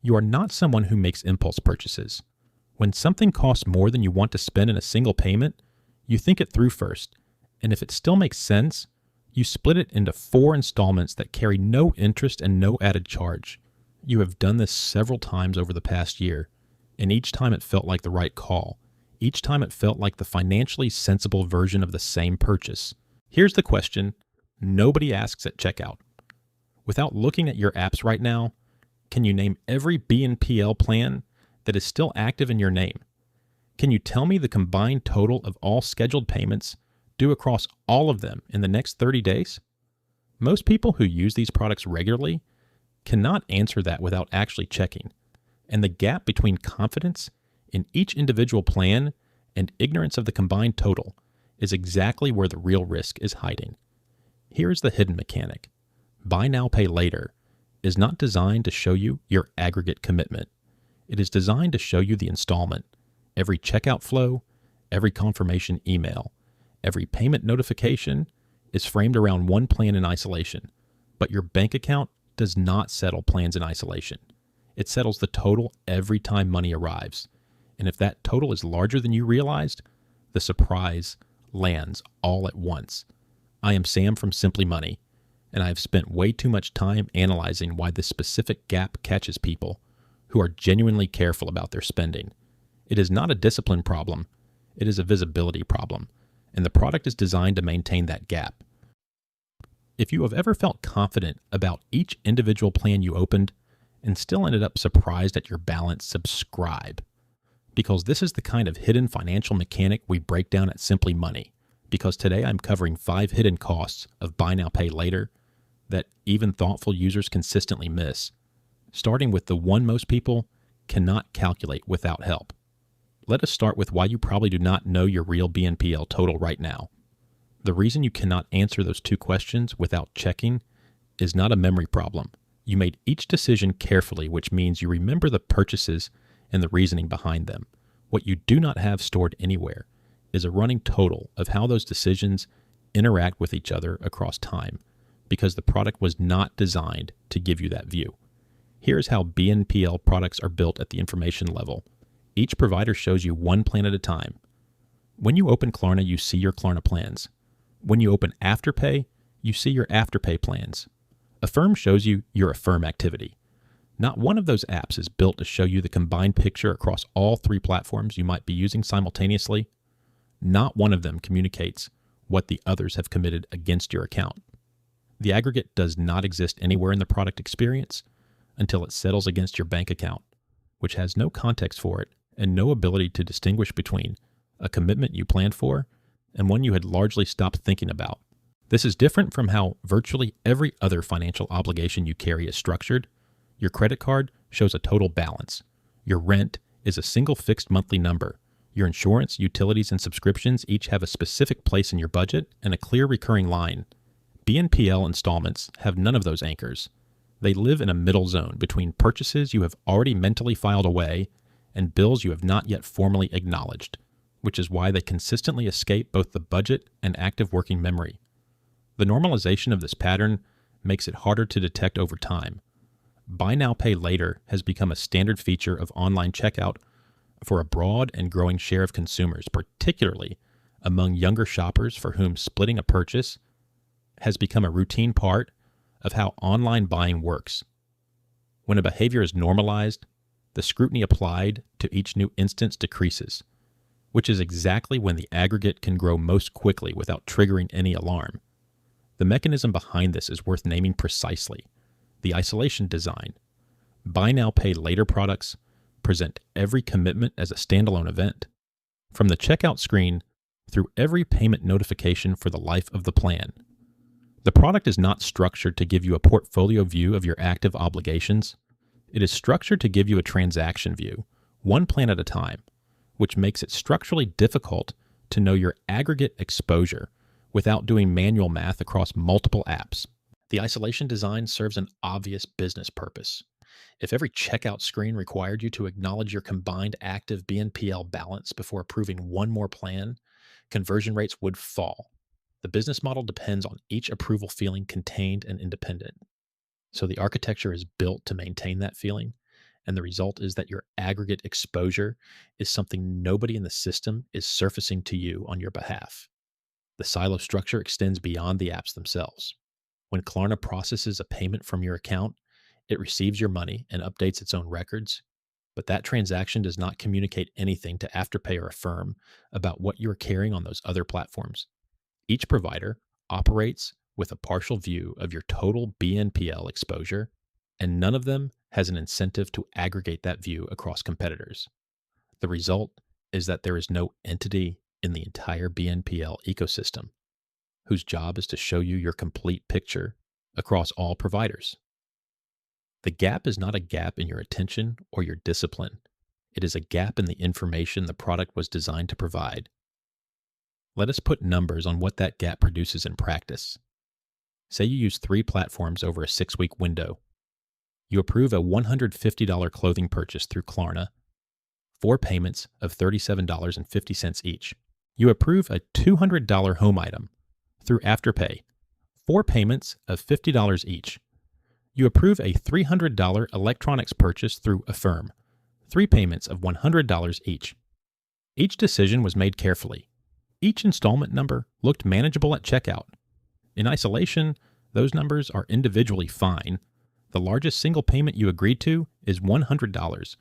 You are not someone who makes impulse purchases. When something costs more than you want to spend in a single payment, you think it through first, and if it still makes sense, you split it into 4 installments that carry no interest and no added charge. You have done this several times over the past year, and each time it felt like the right call. Each time it felt like the financially sensible version of the same purchase. Here's the question nobody asks at checkout. Without looking at your apps right now, can you name every BNPL plan that is still active in your name? Can you tell me the combined total of all scheduled payments due across all of them in the next 30 days? Most people who use these products regularly cannot answer that without actually checking, and the gap between confidence in each individual plan and ignorance of the combined total is exactly where the real risk is hiding. Here's the hidden mechanic. Buy now, pay later is not designed to show you your aggregate commitment. It is designed to show you the installment, every checkout flow, every confirmation email, every payment notification is framed around one plan in isolation, but your bank account does not settle plans in isolation. It settles the total every time money arrives. And if that total is larger than you realized, the surprise lands all at once. I am Sam from Simply Money, and I have spent way too much time analyzing why this specific gap catches people who are genuinely careful about their spending. It is not a discipline problem, it is a visibility problem, and the product is designed to maintain that gap. If you have ever felt confident about each individual plan you opened and still ended up surprised at your balance, subscribe. Because this is the kind of hidden financial mechanic we break down at Simply Money. Because today I'm covering 5 hidden costs of buy now, pay later that even thoughtful users consistently miss, starting with the one most people cannot calculate without help. Let us start with why you probably do not know your real BNPL total right now. The reason you cannot answer those 2 questions without checking is not a memory problem. You made each decision carefully, which means you remember the purchases and the reasoning behind them. What you do not have stored anywhere is a running total of how those decisions interact with each other across time, because the product was not designed to give you that view. Here's how BNPL products are built at the information level. Each provider shows you one plan at a time. When you open Klarna, you see your Klarna plans. When you open Afterpay, you see your Afterpay plans. Affirm shows you your Affirm activity. Not one of those apps is built to show you the combined picture across all 3 platforms you might be using simultaneously. Not one of them communicates what the others have committed against your account. The aggregate does not exist anywhere in the product experience until it settles against your bank account, which has no context for it and no ability to distinguish between a commitment you planned for and one you had largely stopped thinking about. This is different from how virtually every other financial obligation you carry is structured. Your credit card shows a total balance. Your rent is a single fixed monthly number. Your insurance, utilities, and subscriptions each have a specific place in your budget and a clear recurring line. BNPL installments have none of those anchors. They live in a middle zone between purchases you have already mentally filed away and bills you have not yet formally acknowledged, which is why they consistently escape both the budget and active working memory. The normalization of this pattern makes it harder to detect over time. Buy now, pay later has become a standard feature of online checkout for a broad and growing share of consumers, particularly among younger shoppers for whom splitting a purchase has become a routine part of how online buying works. When a behavior is normalized, the scrutiny applied to each new instance decreases, which is exactly when the aggregate can grow most quickly without triggering any alarm. The mechanism behind this is worth naming precisely: the isolation design. Buy now, pay later products present every commitment as a standalone event. From the checkout screen through every payment notification for the life of the plan. The product is not structured to give you a portfolio view of your active obligations. It is structured to give you a transaction view, one plan at a time, which makes it structurally difficult to know your aggregate exposure without doing manual math across multiple apps. The isolation design serves an obvious business purpose. If every checkout screen required you to acknowledge your combined active BNPL balance before approving one more plan, conversion rates would fall. The business model depends on each approval feeling contained and independent. So the architecture is built to maintain that feeling, And the result is that your aggregate exposure is something nobody in the system is surfacing to you on your behalf. The silo structure extends beyond the apps themselves. When Klarna processes a payment from your account, it receives your money and updates its own records, but that transaction does not communicate anything to Afterpay or Affirm about what you're carrying on those other platforms. Each provider operates with a partial view of your total BNPL exposure, and none of them has an incentive to aggregate that view across competitors. The result is that there is no entity in the entire BNPL ecosystem whose job is to show you your complete picture across all providers. The gap is not a gap in your attention or your discipline. It is a gap in the information the product was designed to provide. Let us put numbers on what that gap produces in practice. Say you use 3 platforms over a 6-week window. You approve a $150 clothing purchase through Klarna, 4 payments of $37.50 each. You approve a $200 home item through Afterpay, 4 payments of $50 each. You approve a $300 electronics purchase through Affirm, 3 payments of $100 each. Each decision was made carefully. Each installment number looked manageable at checkout. In isolation, those numbers are individually fine. The largest single payment you agreed to is $100,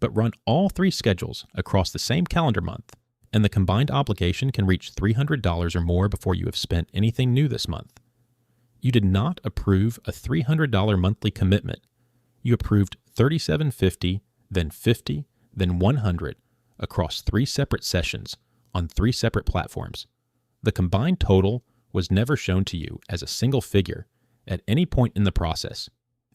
but run all 3 schedules across the same calendar month, and the combined obligation can reach $300 or more before you have spent anything new this month. You did not approve a $300 monthly commitment. You approved $37.50, then $50, then $100 across 3 separate sessions on 3 separate platforms. The combined total was never shown to you as a single figure at any point in the process.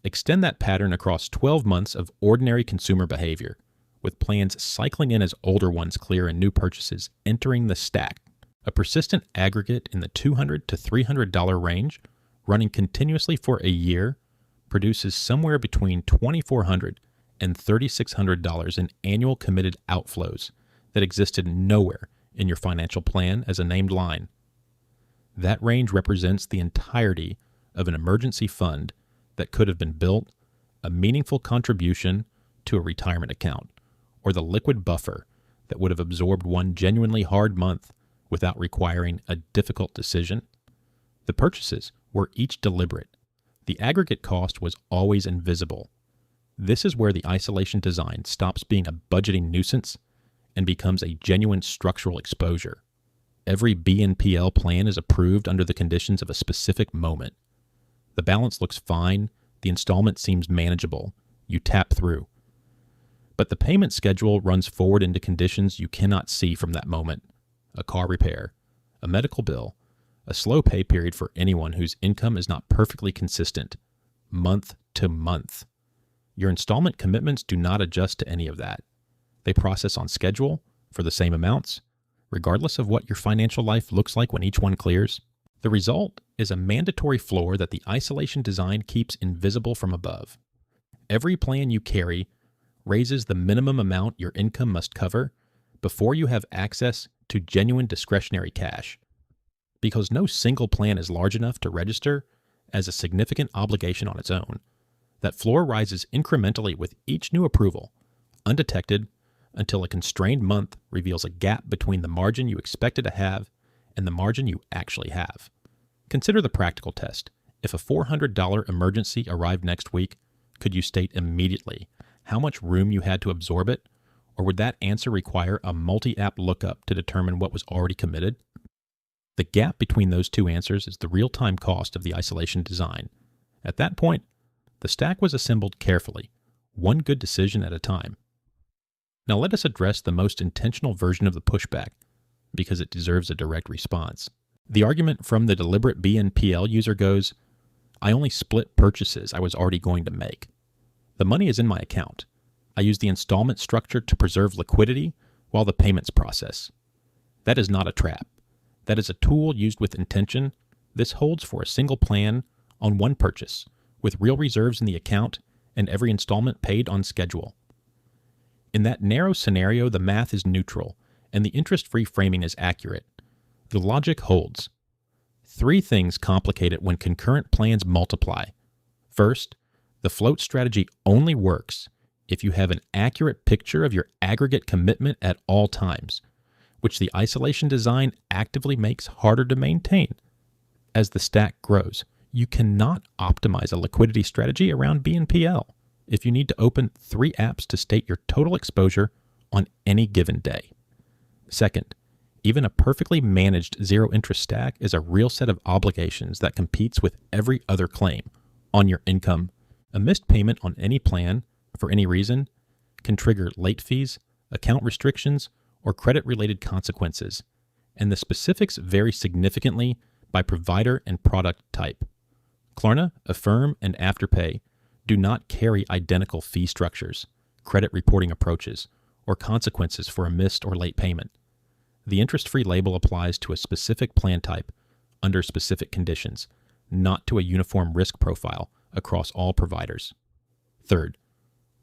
Extend that pattern across 12 months of ordinary consumer behavior, with plans cycling in as older ones clear and new purchases entering the stack. A persistent aggregate in the $200 to $300 range, running continuously for a year, produces somewhere between $2,400 and $3,600 in annual committed outflows that existed nowhere in your financial plan as a named line. That range represents the entirety of an emergency fund that could have been built, a meaningful contribution to a retirement account, or the liquid buffer that would have absorbed one genuinely hard month without requiring a difficult decision. The purchases were each deliberate. The aggregate cost was always invisible. This is where the isolation design stops being a budgeting nuisance and becomes a genuine structural exposure. Every BNPL plan is approved under the conditions of a specific moment. The balance looks fine, the installment seems manageable, you tap through. But the payment schedule runs forward into conditions you cannot see from that moment. A car repair, a medical bill, a slow pay period for anyone whose income is not perfectly consistent, month to month. Your installment commitments do not adjust to any of that. They process on schedule for the same amounts, regardless of what your financial life looks like when each one clears. The result is a mandatory floor that the isolation design keeps invisible from above. Every plan you carry raises the minimum amount your income must cover before you have access to genuine discretionary cash. Because no single plan is large enough to register as a significant obligation on its own, that floor rises incrementally with each new approval, undetected, until a constrained month reveals a gap between the margin you expected to have and the margin you actually have. Consider the practical test. If a $400 emergency arrived next week, could you state immediately how much room you had to absorb it, or would that answer require a multi-app lookup to determine what was already committed? The gap between those two answers is the real-time cost of the isolation design. At that point, the stack was assembled carefully, one good decision at a time. Now let us address the most intentional version of the pushback, because it deserves a direct response. The argument from the deliberate BNPL user goes, I only split purchases I was already going to make. The money is in my account. I use the installment structure to preserve liquidity while the payments process. That is not a trap. That is a tool used with intention. This holds for a single plan on one purchase, with real reserves in the account and every installment paid on schedule. In that narrow scenario, the math is neutral and the interest-free framing is accurate. The logic holds. 3 things complicate it when concurrent plans multiply. First, the float strategy only works if you have an accurate picture of your aggregate commitment at all times, which the isolation design actively makes harder to maintain. As the stack grows, you cannot optimize a liquidity strategy around BNPL if you need to open 3 apps to state your total exposure on any given day. Second, even a perfectly managed zero-interest stack is a real set of obligations that competes with every other claim on your income. A missed payment on any plan, for any reason, can trigger late fees, account restrictions, or credit-related consequences, and the specifics vary significantly by provider and product type. Klarna, Affirm, and Afterpay do not carry identical fee structures, credit reporting approaches, or consequences for a missed or late payment. The interest-free label applies to a specific plan type under specific conditions, not to a uniform risk profile across all providers. Third,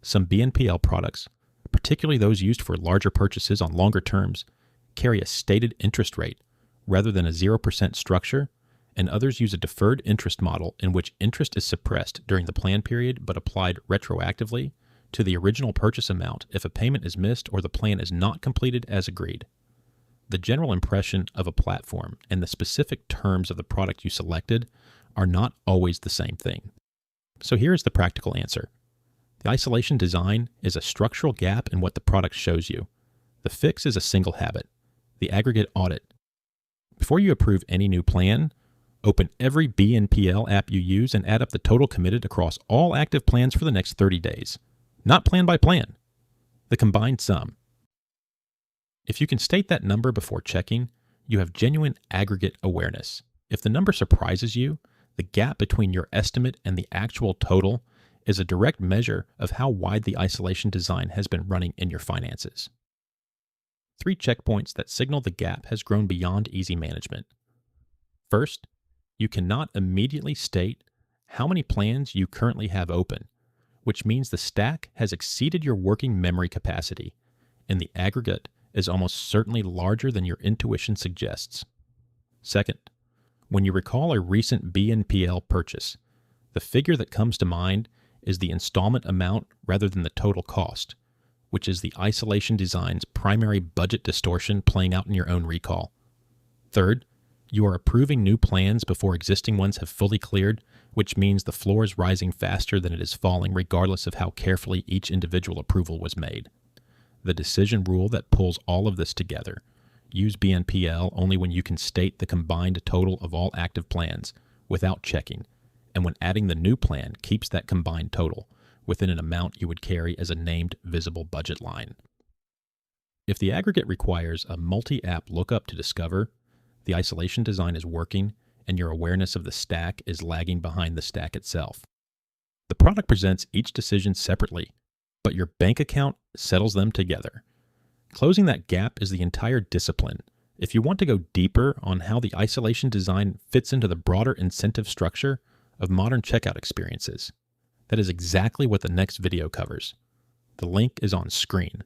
some BNPL products, particularly those used for larger purchases on longer terms, carry a stated interest rate rather than a 0% structure, and others use a deferred interest model in which interest is suppressed during the plan period but applied retroactively to the original purchase amount if a payment is missed or the plan is not completed as agreed. The general impression of a platform and the specific terms of the product you selected are not always the same thing. So here is the practical answer. The isolation design is a structural gap in what the product shows you. The fix is a single habit, the aggregate audit. Before you approve any new plan, open every BNPL app you use and add up the total committed across all active plans for the next 30 days. Not plan by plan, the combined sum. If you can state that number before checking, you have genuine aggregate awareness. If the number surprises you, the gap between your estimate and the actual total is a direct measure of how wide the isolation design has been running in your finances. 3 checkpoints that signal the gap has grown beyond easy management. First, you cannot immediately state how many plans you currently have open, which means the stack has exceeded your working memory capacity, and the aggregate is almost certainly larger than your intuition suggests. Second, when you recall a recent BNPL purchase, the figure that comes to mind is the installment amount rather than the total cost, which is the isolation design's primary budget distortion playing out in your own recall. Third, you are approving new plans before existing ones have fully cleared, which means the floor is rising faster than it is falling regardless of how carefully each individual approval was made. The decision rule that pulls all of this together: use BNPL only when you can state the combined total of all active plans without checking, and when adding the new plan keeps that combined total within an amount you would carry as a named visible budget line. If the aggregate requires a multi-app lookup to discover, the isolation design is working and your awareness of the stack is lagging behind the stack itself. The product presents each decision separately, but your bank account settles them together. Closing that gap is the entire discipline. If you want to go deeper on how the isolation design fits into the broader incentive structure of modern checkout experiences, that is exactly what the next video covers. The link is on screen.